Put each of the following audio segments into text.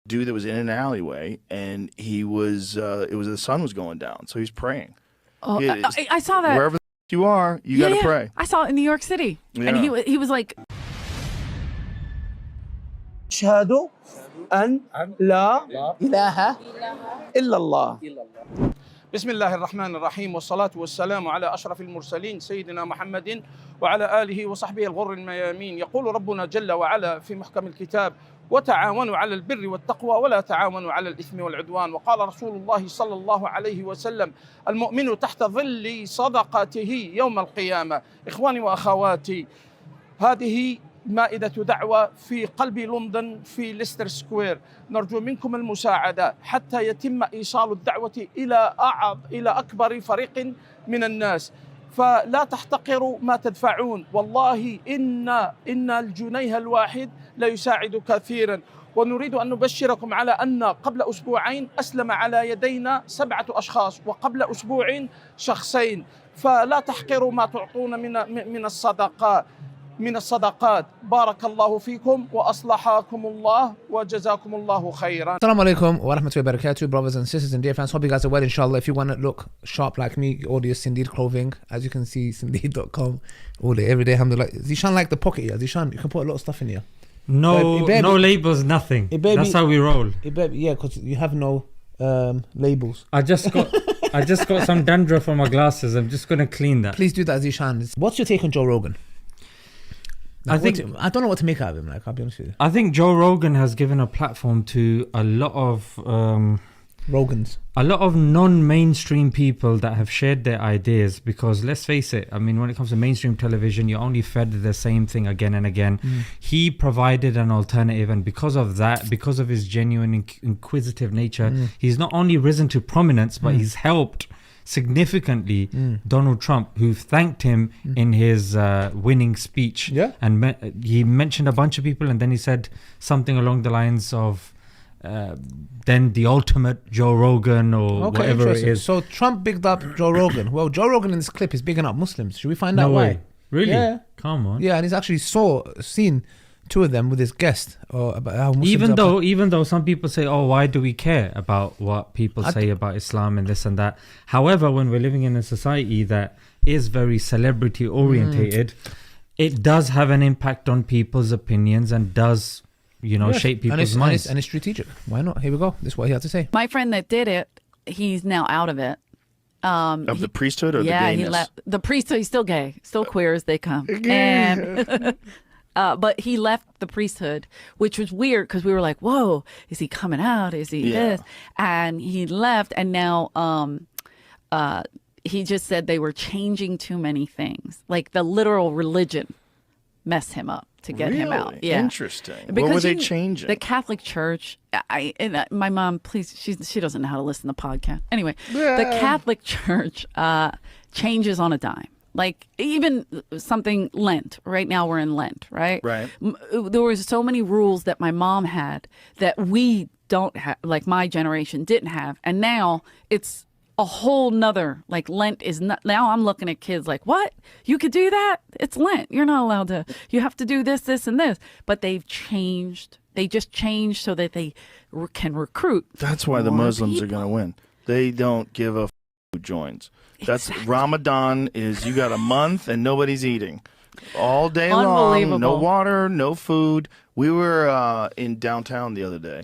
dude that was in an alleyway, and he was the sun was going down, so he's praying. Oh, I saw that. Wherever you are, you got to pray. I saw it in New York City, and he was like, أشهد أن لا إله إلا الله. بسم الله الرحمن الرحيم والصلاة والسلام على أشرف المرسلين سيدنا محمد وعلى آله وصحبه الغر الميامين. يقول ربنا جل وعلا في محكم الكتاب: وتعاونوا على البر والتقوى ولا تعاونوا على الإثم والعدوان. وقال رسول الله صلى الله عليه وسلم: المؤمن تحت ظل صدقته يوم القيامة. إخواني وأخواتي، هذه مائدة دعوة في قلب لندن في ليستر سكوير. نرجو منكم المساعدة حتى يتم إيصال الدعوة إلى أكبر فريق من الناس، فلا تحتقروا ما تدفعون. والله إن الجنيه الواحد لا يساعد كثيرا. ونريد أن نبشركم على أن قبل أسبوعين أسلم على يدينا 7 أشخاص، وقبل أسبوعين شخصين. فلا تحقروا ما تعطون من الصدقات. بارك الله فيكم وأصلحكم الله وجزاكم الله خيرا. Assalamu alaikum wa rahmatullahi wa barakatuh, brothers and sisters and dear fans. Hope you guys are well, inshallah. If you want to look sharp like me, order your Sindeed clothing. As you can see, Sindeed.com. All day, every day, alhamdulillah. Zishan like the pocket here. Zishan, you can put a lot of stuff in here. No labels, nothing. That's how we roll. Yeah, because you have no labels. I just got some dandruff on my glasses. I'm just going to clean that. Please do that, Zishan. What's your take on Joe Rogan? I don't know what to make out of him. I'll be honest with you. I think Joe Rogan has given a platform to a lot of non-mainstream people that have shared their ideas. Because let's face it, I mean, when it comes to mainstream television, you're only fed the same thing again and again. He provided an alternative, and because of that, because of his genuine inquisitive nature, he's not only risen to prominence, but he's helped significantly Donald Trump, who thanked him in his winning speech. And he mentioned a bunch of people, and then he said something along the lines of then the ultimate Joe Rogan or whatever it is. So Trump bigged up Joe Rogan. Well, Joe Rogan in this clip is bigging up Muslims. Should we find out why? Really? Yeah. Come on. Yeah, and he's actually seen two of them with his guest, about how Muslims even though some people say, oh, why do we care about what people say about Islam and this and that? However, when we're living in a society that is very celebrity orientated, it does have an impact on people's opinions and does, shape people's minds. And it's strategic. Why not? Here we go. This is what he had to say. my friend that did it, he's now out of it. Of the priesthood or the gayness? He left the priesthood. He's still gay, still queer as they come. And but he left the priesthood, which was weird because we were like, whoa, is he coming out? Is he this? And he left, and now he just said they were changing too many things. Like the literal religion messed him up to get him out. Yeah. Interesting. Because what were they changing? The Catholic Church, my mom, please, she doesn't know how to listen to podcasts. Anyway, the Catholic Church changes on a dime. Like even something Lent. Right now we're in Lent, right? Right. There was so many rules that my mom had that we don't have, like my generation didn't have. And now it's a whole nother, like Lent is not, now I'm looking at kids like, what? You could do that? It's Lent. You're not allowed to, you have to do this, this, and this. But they've changed. They just changed so that they can recruit. That's why the Muslims are going to win. They don't give a who joins. That's exactly. Ramadan is, you got a month and nobody's eating all day long. No water, no food. We were in downtown the other day,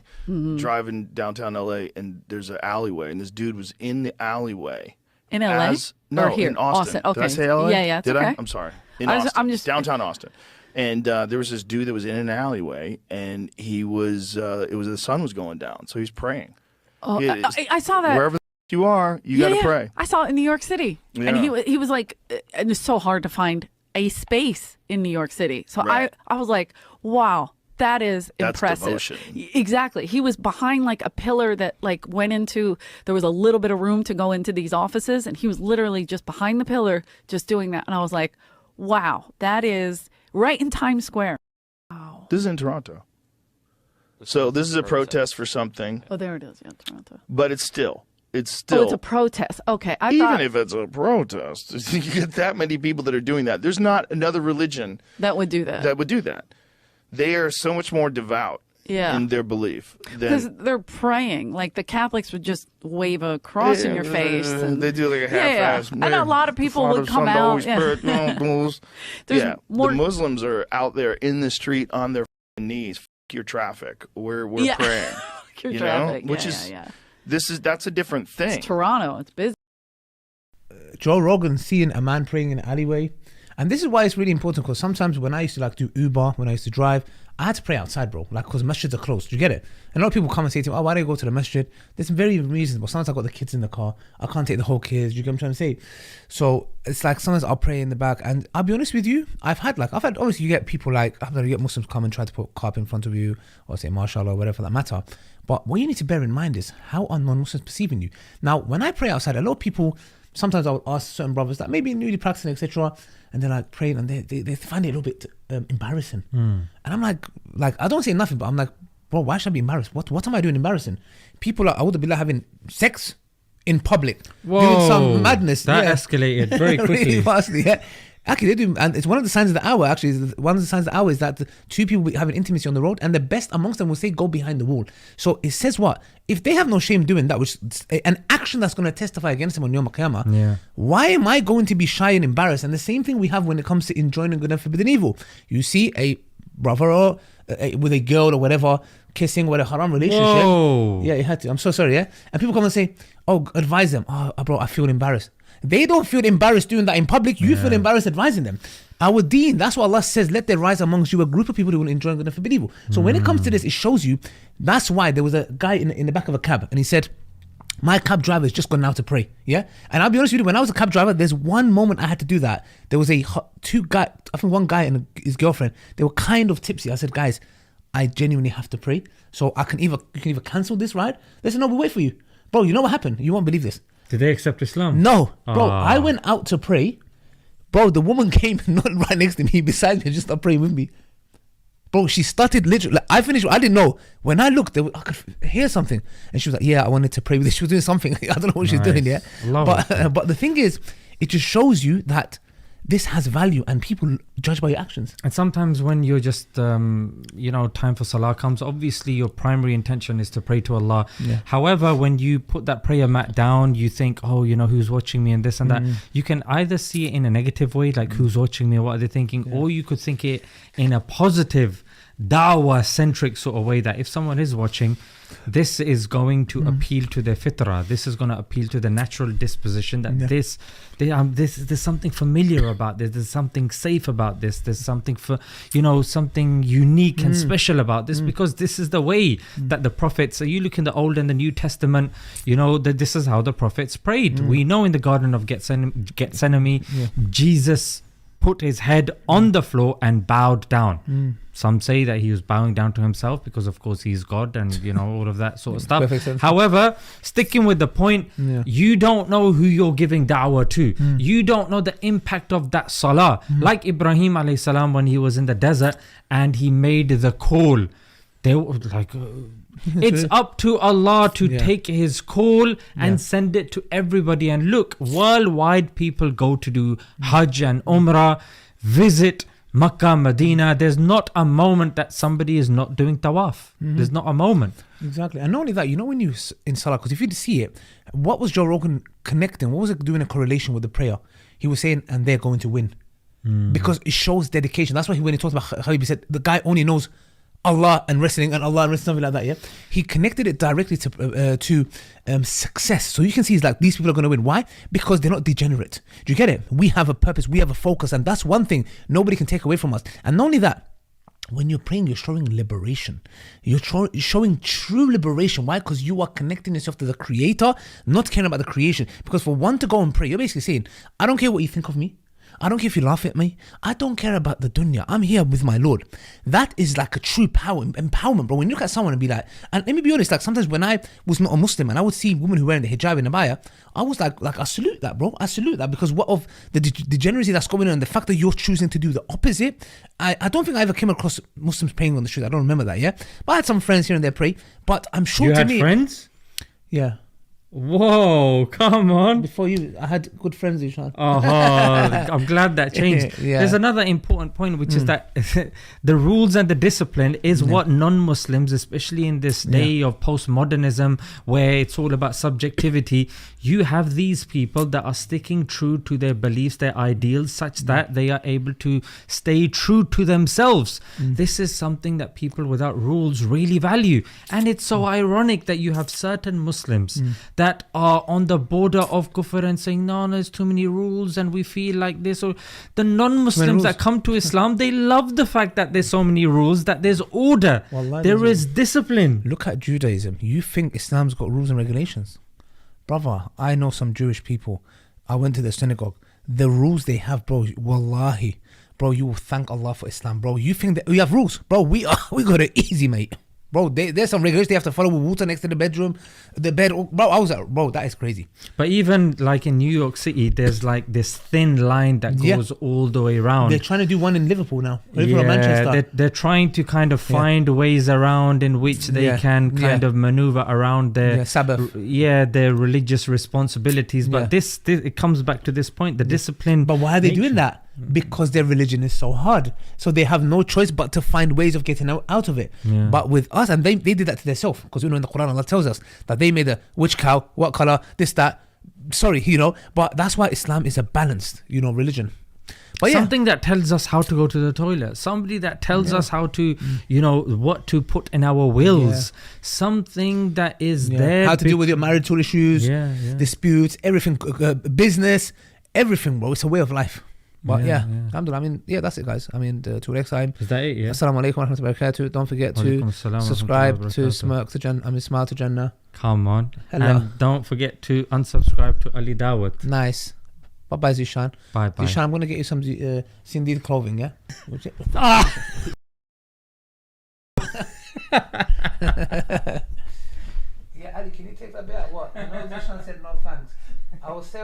driving downtown LA, and there's an alleyway, and this dude was in the alleyway. In LA? No, or here? in Austin. Okay. Did I say LA? Yeah, it's Did okay. I? I'm sorry. In Austin. I'm just downtown Austin. And there was this dude that was in an alleyway, and he was, the sun was going down, so he's praying. Oh, I saw that. Wherever you are, you got to pray. I saw it in New York City. And he was like, and it's so hard to find a space in New York City. So I was like, wow, that's impressive. Devotion. Exactly. He was behind like a pillar that like went into, there was a little bit of room to go into these offices, and he was literally just behind the pillar just doing that. And I was like, wow, that is right in Times Square. Wow. This is in Toronto. So this is a protest for something. Oh, there it is. Yeah, Toronto. But it's still. Oh, it's a protest. Okay. Even if it's a protest, you get that many people that are doing that. There's not another religion that would do that. They are so much more devout in their belief. Because they're praying. Like the Catholics would just wave a cross in your face. And, they do like a half-ass. I know a lot of people would come out. The more Muslims are out there in the street on their knees. F your traffic. We're praying. your traffic. Which that's a different thing. It's Toronto. It's busy. Joe Rogan seeing a man praying in an alleyway. And this is why it's really important, because sometimes when I used to like do Uber, when I used to drive, I had to pray outside, bro, like because masjids are closed. Do you get it? And a lot of people come and say to me, oh, why do you go to the masjid? There's very reasonable. Sometimes I've got the kids in the car. I can't take the whole kids. You get what I'm trying to say? So it's like sometimes I'll pray in the back. And I'll be honest with you, I've had obviously you get people like, you get Muslims come and try to put carp in front of you or say mashallah or whatever for that matter. But what you need to bear in mind is how are non-Muslims perceiving you? Now, when I pray outside, a lot of people, sometimes I would ask certain brothers that maybe newly practicing, etc., and they're like praying and they find it a little bit embarrassing. And I'm like I don't say nothing, but I'm like, bro, why should I be embarrassed? What am I doing embarrassing? People are, I would be like having sex in public. Whoa, doing some madness. That escalated very quickly. Really fastly, yeah. Actually, they do, and it's one of the signs of the hour. Actually, one of the signs of the hour is that the two people have an intimacy on the road, and the best amongst them will say, "Go behind the wall." So it says what? If they have no shame doing that, which an action that's going to testify against them on Yom Qiyamah, why am I going to be shy and embarrassed? And the same thing we have when it comes to enjoining good and forbidding evil. You see a brother or with a girl or whatever kissing with a haram relationship. Whoa. Yeah, you had to. I'm so sorry. Yeah, and people come and say, "Oh, advise them." Oh, bro, I feel embarrassed. They don't feel embarrassed doing that in public. You feel embarrassed advising them. Our deen, that's what Allah says, let there rise amongst you a group of people who will enjoy good and forbid evil. So when it comes to this, it shows you, that's why there was a guy in the back of a cab and he said, my cab driver has just gone out to pray. Yeah. And I'll be honest with you, when I was a cab driver, there's one moment I had to do that. There was one guy and his girlfriend, they were kind of tipsy. I said, guys, I genuinely have to pray. So you can either cancel this ride. They said, no, we'll wait for you. Bro, you know what happened? You won't believe this. Did they accept Islam? No, bro. I went out to pray. Bro, the woman came not right next to me, beside me, just started praying with me. Bro, she started literally. Like, I finished. I didn't know. When I looked, I could hear something, and she was like, "Yeah, I wanted to pray with this." She was doing something. I don't know what she's doing yet. But the thing is, it just shows you that this has value, and people judge by your actions. And sometimes when you're just, time for Salah comes, obviously your primary intention is to pray to Allah. Yeah. However, when you put that prayer mat down, you think, who's watching me and this and that. You can either see it in a negative way, like who's watching me, what are they thinking, or you could think it in a positive, Dawah centric sort of way, that if someone is watching, this is going to appeal to their fitrah. This is going to appeal to the natural disposition that there's something familiar about this. There's something safe about this. There's something something unique and special about this, because this is the way that the prophets. So you look in the Old and the New Testament, that this is how the prophets prayed. We know in the Garden of Gethsemane, Jesus put his head on the floor and bowed down. Some say that he was bowing down to himself because, of course, he's God and, all of that sort of stuff. However, sticking with the point, you don't know who you're giving da'wah to. You don't know the impact of that salah. Like Ibrahim alayhi salam, when he was in the desert and he made the call. They were like... It's up to Allah to take his call and send it to everybody. And look, worldwide people go to do Hajj and Umrah, visit Makkah, Medina. There's not a moment that somebody is not doing tawaf. There's not a moment. Exactly. And not only that, when you in Salah, because if you see it, what was Joe Rogan connecting? What was it doing a correlation with the prayer? He was saying, and they're going to win. Because it shows dedication. That's why when he talked about Khalid, he said, the guy only knows Allah and wrestling, something like that. Yeah, he connected it directly to success. So you can see, it's like these people are going to win. Why? Because they're not degenerate. Do you get it? We have a purpose, we have a focus, and that's one thing nobody can take away from us. And not only that, when you're praying, you're showing liberation. You're showing true liberation. Why? Because you are connecting yourself to the Creator, not caring about the creation. Because for one to go and pray, you're basically saying, I don't care what you think of me. I don't care if you laugh at me. I don't care about the dunya. I'm here with my Lord. That is like a true empowerment, bro. When you look at someone and be like, and let me be honest, like sometimes when I was not a Muslim and I would see women who wearing the hijab and the abaya, I was like I salute that, bro. I salute that, because what of the degeneracy that's going on, and the fact that you're choosing to do the opposite. I don't think I ever came across Muslims praying on the street. I don't remember that, yeah. But I had some friends here and there pray. But I'm sure you to had me, friends? Yeah. Whoa, come on. Before you, I had good friends, Zishan. Oh, I'm glad that changed. Yeah. There's another important point, which is that the rules and the discipline is what non-Muslims, especially in this day of postmodernism, where it's all about subjectivity, you have these people that are sticking true to their beliefs, their ideals, such that they are able to stay true to themselves. This is something that people without rules really value. And it's so ironic that you have certain Muslims that are on the border of kufr and saying, no, there's too many rules and we feel like this. Or the non-Muslims that come to Islam, they love the fact that there's so many rules, that there's order, there is discipline. Look at Judaism. You think Islam's got rules and regulations? Brother, I know some Jewish people. I went to the synagogue. The rules they have, bro, wallahi, bro, you will thank Allah for Islam, bro. You think that we have rules, bro? We got it easy, mate. Bro, there's some regulations they have to follow with water next to the bedroom, the bed. Bro, I was like, bro, that is crazy. But even like in New York City, there's like this thin line that goes all the way around. They're trying to do one in Liverpool now. Liverpool or Manchester. They're trying to kind of find ways around in which they can kind of maneuver around their Sabbath. Their religious responsibilities. But this it comes back to this point, the discipline. But why are they doing that? Because their religion is so hard, so they have no choice but to find ways of getting out of it. But with us, and they did that to themselves, because in the Quran Allah tells us that they made a which cow, what color, this, that, sorry, but that's why Islam is a balanced religion. But something that tells us how to go to the toilet, somebody that tells us how to what to put in our wills, something that is there, how to deal with your marital issues, disputes, everything, business, everything, bro. It's a way of life. But alhamdulillah, I mean, that's it, guys. I mean, till next time. Is that it? Yeah. Assalamu alaikum wa rahmatullahi wa barakatuh. Don't forget to subscribe to Smile to Jannah. Come on. Hello. And don't forget to unsubscribe to Ali Dawah. Nice. Bye-bye, Zishan. Bye-bye. Zishan, I'm going to get you some Sindhi clothing, yeah? Yeah, Ali, can you take that bit out? What? I know Zishan said no thanks. I will say